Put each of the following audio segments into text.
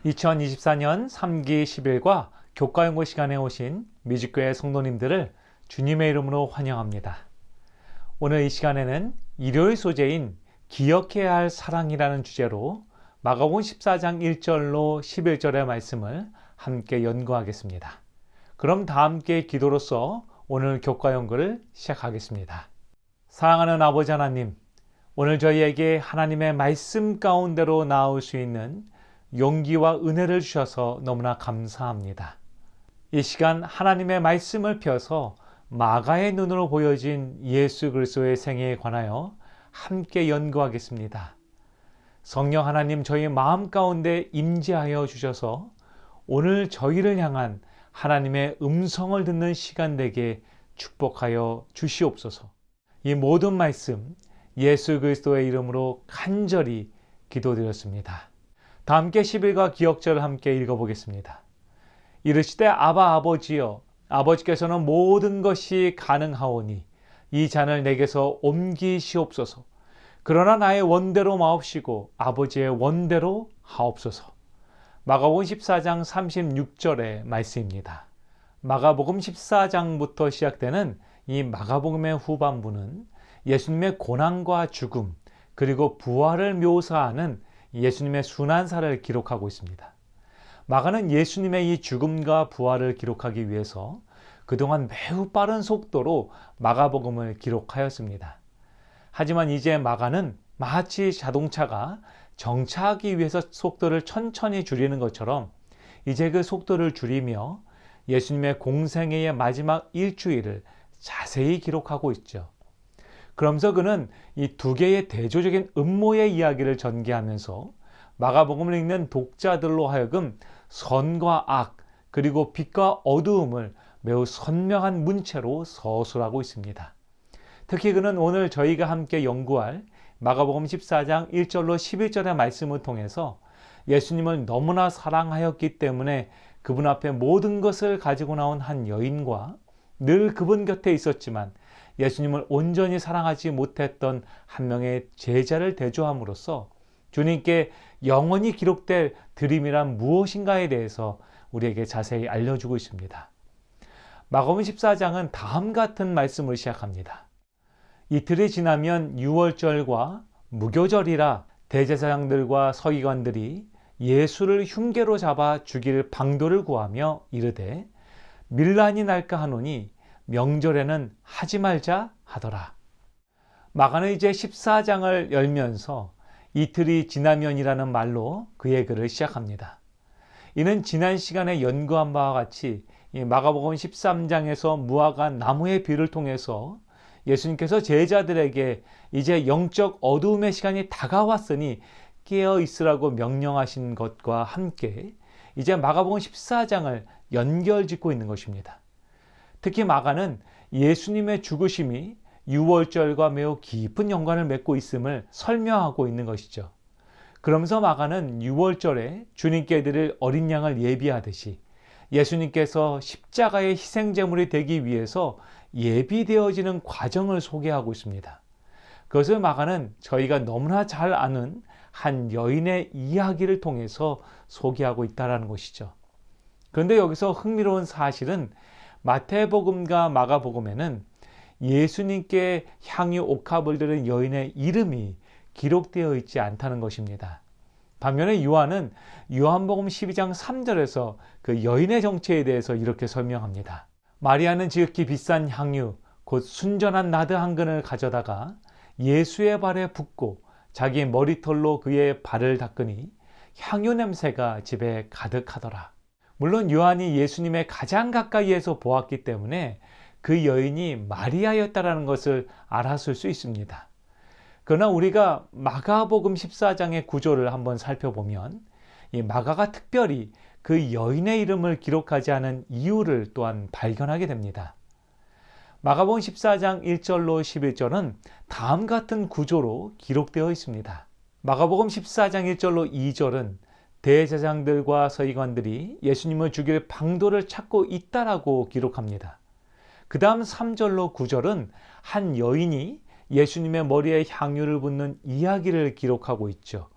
2024년 3기 10일과 교과연구 시간에 오신 미주교회 성도님들을 주님의 이름으로 환영합니다. 오늘 이 시간에는 일요일 소재인 기억해야 할 사랑이라는 주제로 마가복음 14장 1절로 11절의 말씀을 함께 연구하겠습니다. 그럼 다 함께 기도로서 오늘 교과연구를 시작하겠습니다. 사랑하는 아버지 하나님, 오늘 저희에게 하나님의 말씀 가운데로 나올 수 있는 용기와 은혜를 주셔서 너무나 감사합니다. 이 시간 하나님의 말씀을 펴서 마가의 눈으로 보여진 예수 그리스도의 생애에 관하여 함께 연구하겠습니다. 성령 하나님, 저희 마음 가운데 임재하여 주셔서 오늘 저희를 향한 하나님의 음성을 듣는 시간 되게 축복하여 주시옵소서. 이 모든 말씀 예수 그리스도의 이름으로 간절히 기도드렸습니다. 다 함께 10일과 기억절을 함께 읽어보겠습니다. 이르시되 아바 아버지여, 아버지께서는 모든 것이 가능하오니 이 잔을 내게서 옮기시옵소서. 그러나 나의 원대로 마옵시고 아버지의 원대로 하옵소서. 마가복음 14장 36절의 말씀입니다. 마가복음 14장부터 시작되는 이 마가복음의 후반부는 예수님의 고난과 죽음 그리고 부활을 묘사하는 예수님의 순환사를 기록하고 있습니다. 마가는 예수님의 이 죽음과 부활을 기록하기 위해서 그동안 매우 빠른 속도로 마가복음을 기록하였습니다. 하지만 이제 마가는 마치 자동차가 정차하기 위해서 속도를 천천히 줄이는 것처럼 이제 그 속도를 줄이며 예수님의 공생애의 마지막 일주일을 자세히 기록하고 있죠. 그러면서 그는 이 두 개의 대조적인 음모의 이야기를 전개하면서 마가복음을 읽는 독자들로 하여금 선과 악 그리고 빛과 어두움을 매우 선명한 문체로 서술하고 있습니다. 특히 그는 오늘 저희가 함께 연구할 마가복음 14장 1절로 11절의 말씀을 통해서 예수님을 너무나 사랑하였기 때문에 그분 앞에 모든 것을 가지고 나온 한 여인과 늘 그분 곁에 있었지만 예수님을 온전히 사랑하지 못했던 한 명의 제자를 대조함으로써 주님께 영원히 기록될 드림이란 무엇인가에 대해서 우리에게 자세히 알려주고 있습니다. 마가복음 14장은 다음 같은 말씀을 시작합니다. 이틀이 지나면 유월절과 무교절이라 대제사장들과 서기관들이 예수를 흉계로 잡아 죽일 방도를 구하며 이르되 밀란이 날까 하노니 명절에는 하지 말자 하더라. 마가는 이제 14장을 열면서 이틀이 지나면이라는 말로 그의 글을 시작합니다. 이는 지난 시간에 연구한 바와 같이 마가복음 13장에서 무화과 나무의 비를 통해서 예수님께서 제자들에게 이제 영적 어두움의 시간이 다가왔으니 깨어 있으라고 명령하신 것과 함께 이제 마가복음 14장을 연결짓고 있는 것입니다. 특히 마가는 예수님의 죽으심이 유월절과 매우 깊은 연관을 맺고 있음을 설명하고 있는 것이죠. 그러면서 마가는 유월절에 주님께 드릴 어린 양을 예비하듯이 예수님께서 십자가의 희생제물이 되기 위해서 예비되어지는 과정을 소개하고 있습니다. 그것을 마가는 저희가 너무나 잘 아는 한 여인의 이야기를 통해서 소개하고 있다는 것이죠. 그런데 여기서 흥미로운 사실은 마태복음과 마가복음에는 예수님께 향유 옥합을 들은 여인의 이름이 기록되어 있지 않다는 것입니다. 반면에 요한은 요한복음 12장 3절에서 그 여인의 정체에 대해서 이렇게 설명합니다. 마리아는 지극히 비싼 향유 곧 순전한 나드 한 근을 가져다가 예수의 발에 붓고 자기 머리털로 그의 발을 닦으니 향유 냄새가 집에 가득하더라. 물론 요한이 예수님의 가장 가까이에서 보았기 때문에 그 여인이 마리아였다라는 것을 알았을 수 있습니다. 그러나 우리가 마가복음 14장의 구조를 한번 살펴보면 이 마가가 특별히 그 여인의 이름을 기록하지 않은 이유를 또한 발견하게 됩니다. 마가복음 14장 1절로 11절은 다음 같은 구조로 기록되어 있습니다. 마가복음 14장 1절로 2절은 대제사장들과 서기관들이 예수님을 죽일 방도를 찾고 있다라고 기록합니다. 그 다음 3절로 9절은 한 여인이 예수님의 머리에 향유를 붓는 이야기를 기록하고 있죠.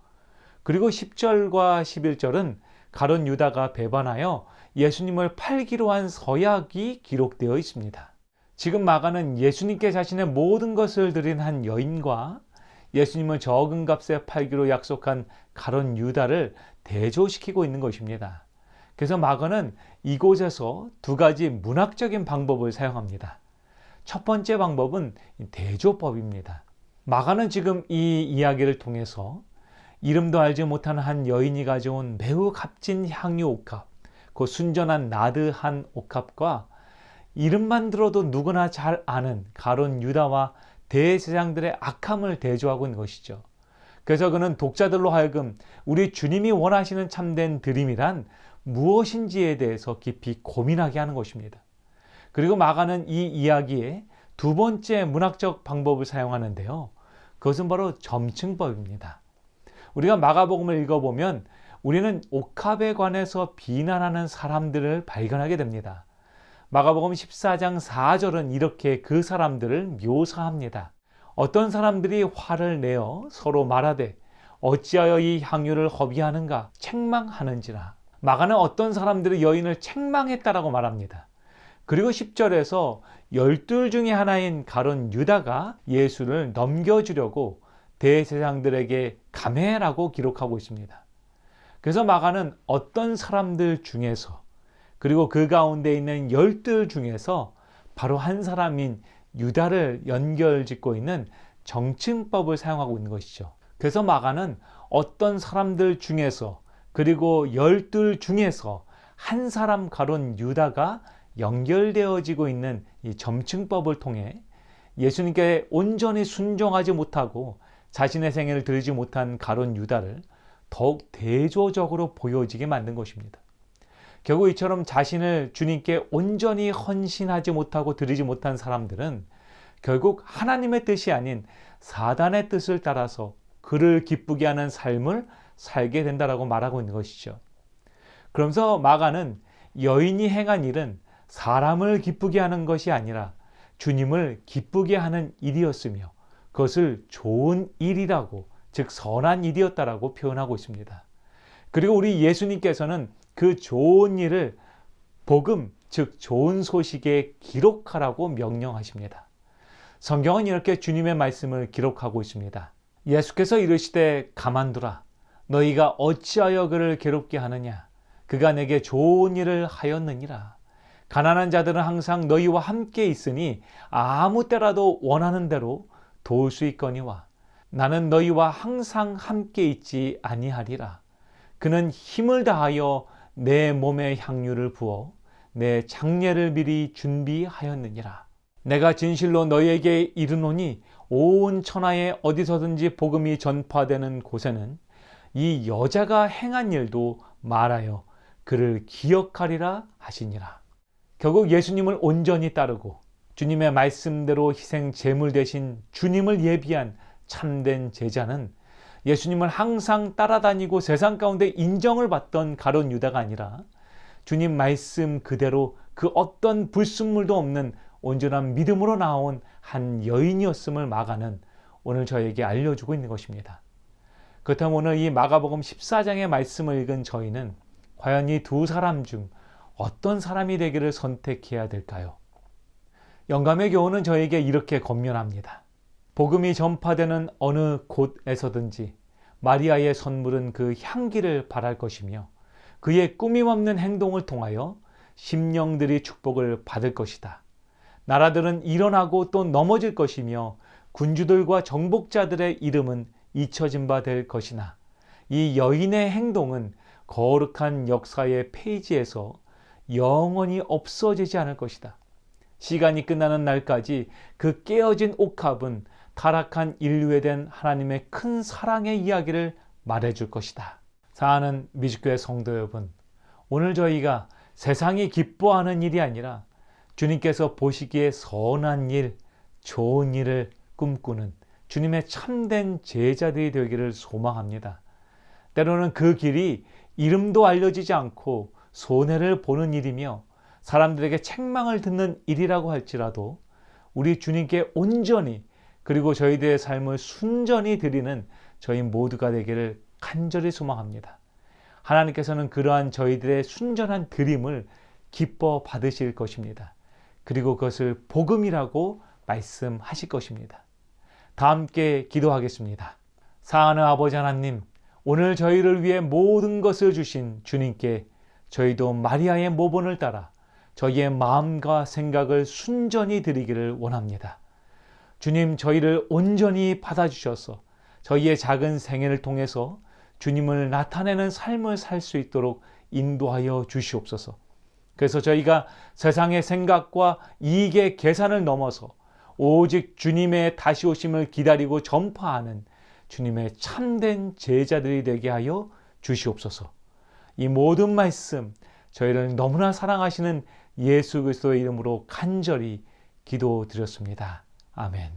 그리고 10절과 11절은 가룟 유다가 배반하여 예수님을 팔기로 한 서약이 기록되어 있습니다. 지금 마가는 예수님께 자신의 모든 것을 드린 한 여인과 예수님을 적은 값에 팔기로 약속한 가룟 유다를 대조시키고 있는 것입니다. 그래서 마가는 이곳에서 두 가지 문학적인 방법을 사용합니다. 첫 번째 방법은 대조법입니다. 마가는 지금 이 이야기를 통해서 이름도 알지 못하는 한 여인이 가져온 매우 값진 향유 옥합, 그 순전한 나드 한 옥합과 이름만 들어도 누구나 잘 아는 가룟 유다와 대제사장들의 악함을 대조하고 있는 것이죠. 그래서 그는 독자들로 하여금 우리 주님이 원하시는 참된 드림이란 무엇인지에 대해서 깊이 고민하게 하는 것입니다. 그리고 마가는 이 이야기에 두 번째 문학적 방법을 사용하는데요. 그것은 바로 점층법입니다. 우리가 마가복음을 읽어보면 우리는 옥합에 관해서 비난하는 사람들을 발견하게 됩니다. 마가복음 14장 4절은 이렇게 그 사람들을 묘사합니다. 어떤 사람들이 화를 내어 서로 말하되 어찌하여 이 향유를 허비하는가 책망하는지라. 마가는 어떤 사람들이 여인을 책망했다라고 말합니다. 그리고 10절에서 12 중에 하나인 가룟 유다가 예수를 넘겨주려고 대제사장들에게 감해라고 기록하고 있습니다. 그래서 마가는 어떤 사람들 중에서 그리고 그 가운데 있는 12 중에서 바로 한 사람인 유다를 연결짓고 있는 정칭법을 사용하고 있는 것이죠. 그래서 마가는 어떤 사람들 중에서 그리고 12 중에서 한 사람 가룟 유다가 연결되어지고 있는 이 점층법을 통해 예수님께 온전히 순종하지 못하고 자신의 생애를 드리지 못한 가룟 유다를 더욱 대조적으로 보여지게 만든 것입니다. 결국 이처럼 자신을 주님께 온전히 헌신하지 못하고 드리지 못한 사람들은 결국 하나님의 뜻이 아닌 사단의 뜻을 따라서 그를 기쁘게 하는 삶을 살게 된다라고 말하고 있는 것이죠. 그러면서 마가는 여인이 행한 일은 사람을 기쁘게 하는 것이 아니라 주님을 기쁘게 하는 일이었으며 그것을 좋은 일이라고, 즉 선한 일이었다라고 표현하고 있습니다. 그리고 우리 예수님께서는 그 좋은 일을 복음, 즉 좋은 소식에 기록하라고 명령하십니다. 성경은 이렇게 주님의 말씀을 기록하고 있습니다. 예수께서 이르시되 가만두라. 너희가 어찌하여 그를 괴롭게 하느냐. 그가 내게 좋은 일을 하였느니라. 가난한 자들은 항상 너희와 함께 있으니 아무 때라도 원하는 대로 도울 수 있거니와 나는 너희와 항상 함께 있지 아니하리라. 그는 힘을 다하여 내 몸에 향유를 부어 내 장례를 미리 준비하였느니라. 내가 진실로 너희에게 이르노니 온 천하에 어디서든지 복음이 전파되는 곳에는 이 여자가 행한 일도 말하여 그를 기억하리라 하시니라. 결국 예수님을 온전히 따르고 주님의 말씀대로 희생 제물 대신 주님을 예비한 참된 제자는 예수님을 항상 따라다니고 세상 가운데 인정을 받던 가룟 유다가 아니라 주님 말씀 그대로 그 어떤 불순물도 없는 온전한 믿음으로 나온 한 여인이었음을 마가는 오늘 저에게 알려주고 있는 것입니다. 그렇다면 오늘 이 마가복음 14장의 말씀을 읽은 저희는 과연 이 두 사람 중 어떤 사람이 되기를 선택해야 될까요? 영감의 교훈은 저에게 이렇게 권면합니다. 복음이 전파되는 어느 곳에서든지 마리아의 선물은 그 향기를 발할 것이며 그의 꾸밈없는 행동을 통하여 심령들이 축복을 받을 것이다. 나라들은 일어나고 또 넘어질 것이며 군주들과 정복자들의 이름은 잊혀진 바 될 것이나 이 여인의 행동은 거룩한 역사의 페이지에서 영원히 없어지지 않을 것이다. 시간이 끝나는 날까지 그 깨어진 옥합은 타락한 인류에 대한 하나님의 큰 사랑의 이야기를 말해줄 것이다. 사랑하는 미주교회 성도 여러분, 오늘 저희가 세상이 기뻐하는 일이 아니라 주님께서 보시기에 선한 일, 좋은 일을 꿈꾸는 주님의 참된 제자들이 되기를 소망합니다. 때로는 그 길이 이름도 알려지지 않고 손해를 보는 일이며 사람들에게 책망을 듣는 일이라고 할지라도 우리 주님께 온전히 그리고 저희들의 삶을 순전히 드리는 저희 모두가 되기를 간절히 소망합니다. 하나님께서는 그러한 저희들의 순전한 드림을 기뻐 받으실 것입니다. 그리고 그것을 복음이라고 말씀하실 것입니다. 다 함께 기도하겠습니다. 사랑하는 아버지 하나님, 오늘 저희를 위해 모든 것을 주신 주님께 저희도 마리아의 모본을 따라 저희의 마음과 생각을 순전히 드리기를 원합니다. 주님, 저희를 온전히 받아주셔서 저희의 작은 생애를 통해서 주님을 나타내는 삶을 살 수 있도록 인도하여 주시옵소서. 그래서 저희가 세상의 생각과 이익의 계산을 넘어서 오직 주님의 다시 오심을 기다리고 전파하는 주님의 참된 제자들이 되게 하여 주시옵소서. 이 모든 말씀 저희를 너무나 사랑하시는 예수 그리스도의 이름으로 간절히 기도드렸습니다. 아멘.